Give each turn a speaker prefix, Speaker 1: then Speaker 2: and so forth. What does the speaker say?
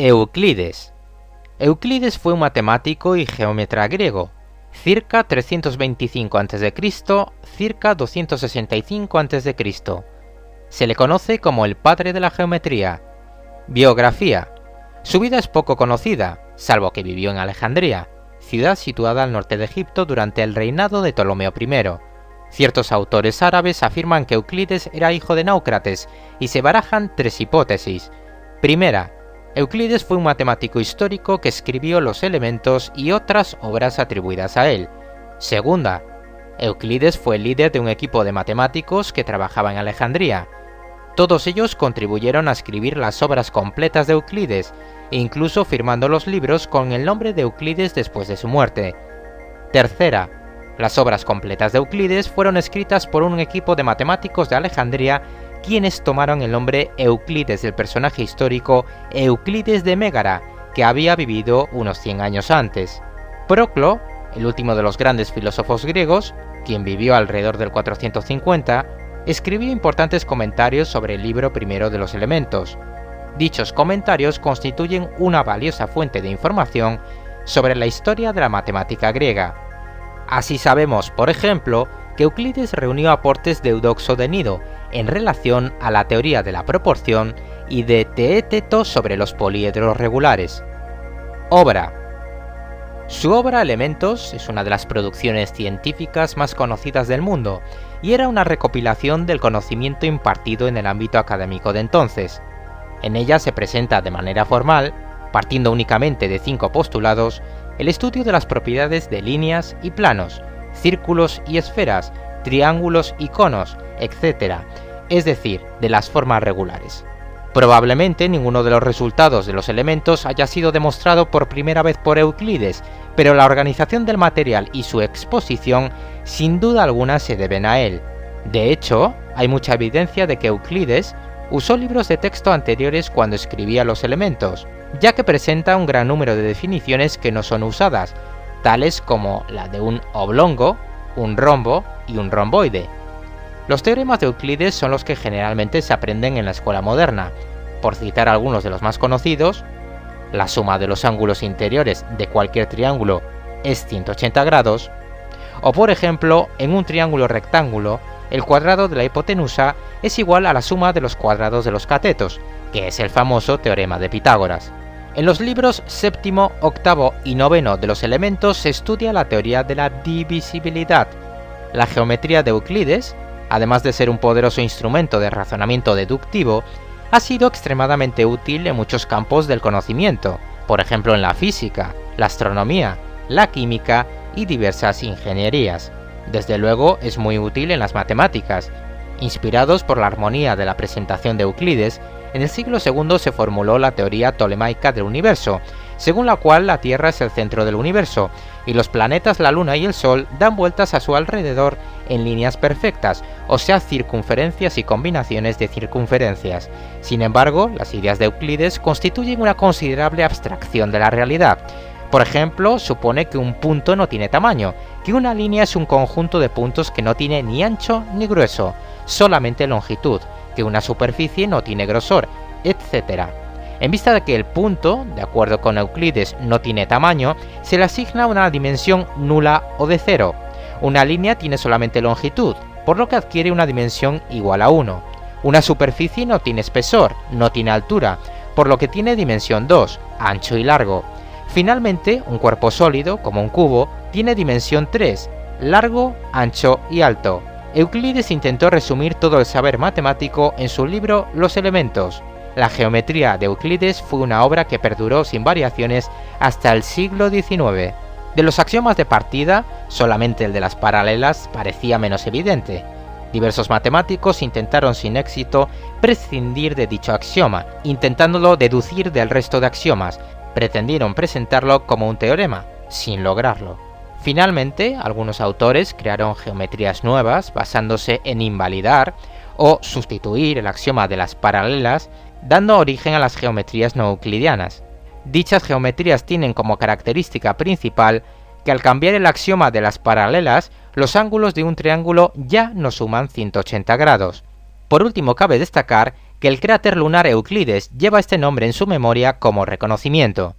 Speaker 1: Euclides. Euclides fue un matemático y geómetra griego, circa 325 a.C., circa 265 a.C. Se le conoce como el padre de la geometría. Biografía. Su vida es poco conocida, salvo que vivió en Alejandría, ciudad situada al norte de Egipto durante el reinado de Ptolomeo I. Ciertos autores árabes afirman que Euclides era hijo de Náucrates y se barajan tres hipótesis. Primera, Euclides fue un matemático histórico que escribió los Elementos y otras obras atribuidas a él. Segunda, Euclides fue el líder de un equipo de matemáticos que trabajaba en Alejandría. Todos ellos contribuyeron a escribir las obras completas de Euclides, incluso firmando los libros con el nombre de Euclides después de su muerte. Tercera, las obras completas de Euclides fueron escritas por un equipo de matemáticos de Alejandría, quienes tomaron el nombre Euclides del personaje histórico Euclides de Mégara, que había vivido unos 100 años antes. Proclo, el último de los grandes filósofos griegos, quien vivió alrededor del 450, escribió importantes comentarios sobre el libro primero de los Elementos. Dichos comentarios constituyen una valiosa fuente de información sobre la historia de la matemática griega. Así sabemos, por ejemplo, que Euclides reunió aportes de Eudoxo de Nido en relación a la teoría de la proporción y de Teéteto sobre los poliedros regulares. Obra. Su obra Elementos es una de las producciones científicas más conocidas del mundo y era una recopilación del conocimiento impartido en el ámbito académico de entonces. En ella se presenta de manera formal, partiendo únicamente de 5 postulados, el estudio de las propiedades de líneas y planos, círculos y esferas, triángulos y conos, etc., es decir, de las formas regulares. Probablemente ninguno de los resultados de los elementos haya sido demostrado por primera vez por Euclides, pero la organización del material y su exposición sin duda alguna se deben a él. De hecho, hay mucha evidencia de que Euclides usó libros de texto anteriores cuando escribía los elementos, ya que presenta un gran número de definiciones que no son usadas, tales como la de un oblongo, un rombo y un romboide. Los teoremas de Euclides son los que generalmente se aprenden en la escuela moderna. Por citar algunos de los más conocidos, la suma de los ángulos interiores de cualquier triángulo es 180 grados, o por ejemplo, en un triángulo rectángulo, el cuadrado de la hipotenusa es igual a la suma de los cuadrados de los catetos, que es el famoso teorema de Pitágoras. En los libros séptimo, octavo y noveno de los Elementos se estudia la teoría de la divisibilidad. La geometría de Euclides, además de ser un poderoso instrumento de razonamiento deductivo, ha sido extremadamente útil en muchos campos del conocimiento, por ejemplo en la física, la astronomía, la química y diversas ingenierías. Desde luego es muy útil en las matemáticas. Inspirados por la armonía de la presentación de Euclides, en el siglo II se formuló la teoría tolemaica del universo, según la cual la Tierra es el centro del universo, y los planetas, la Luna y el Sol dan vueltas a su alrededor en líneas perfectas, o sea, circunferencias y combinaciones de circunferencias. Sin embargo, las ideas de Euclides constituyen una considerable abstracción de la realidad. Por ejemplo, supone que un punto no tiene tamaño, que una línea es un conjunto de puntos que no tiene ni ancho ni grueso, solamente longitud, que una superficie no tiene grosor, etc. En vista de que el punto, de acuerdo con Euclides, no tiene tamaño, se le asigna una dimensión nula o de 0. Una línea tiene solamente longitud, por lo que adquiere una dimensión igual a 1. Una superficie no tiene espesor, no tiene altura, por lo que tiene dimensión 2, ancho y largo. Finalmente, un cuerpo sólido, como un cubo, tiene dimensión 3, largo, ancho y alto. Euclides intentó resumir todo el saber matemático en su libro Los Elementos. La geometría de Euclides fue una obra que perduró sin variaciones hasta el siglo XIX. De los axiomas de partida, solamente el de las paralelas parecía menos evidente. Diversos matemáticos intentaron sin éxito prescindir de dicho axioma, intentándolo deducir del resto de axiomas. Pretendieron presentarlo como un teorema, sin lograrlo. Finalmente, algunos autores crearon geometrías nuevas basándose en invalidar o sustituir el axioma de las paralelas, dando origen a las geometrías no euclidianas. Dichas geometrías tienen como característica principal que al cambiar el axioma de las paralelas, los ángulos de un triángulo ya no suman 180 grados. Por último, cabe destacar que el cráter lunar Euclides lleva este nombre en su memoria como reconocimiento.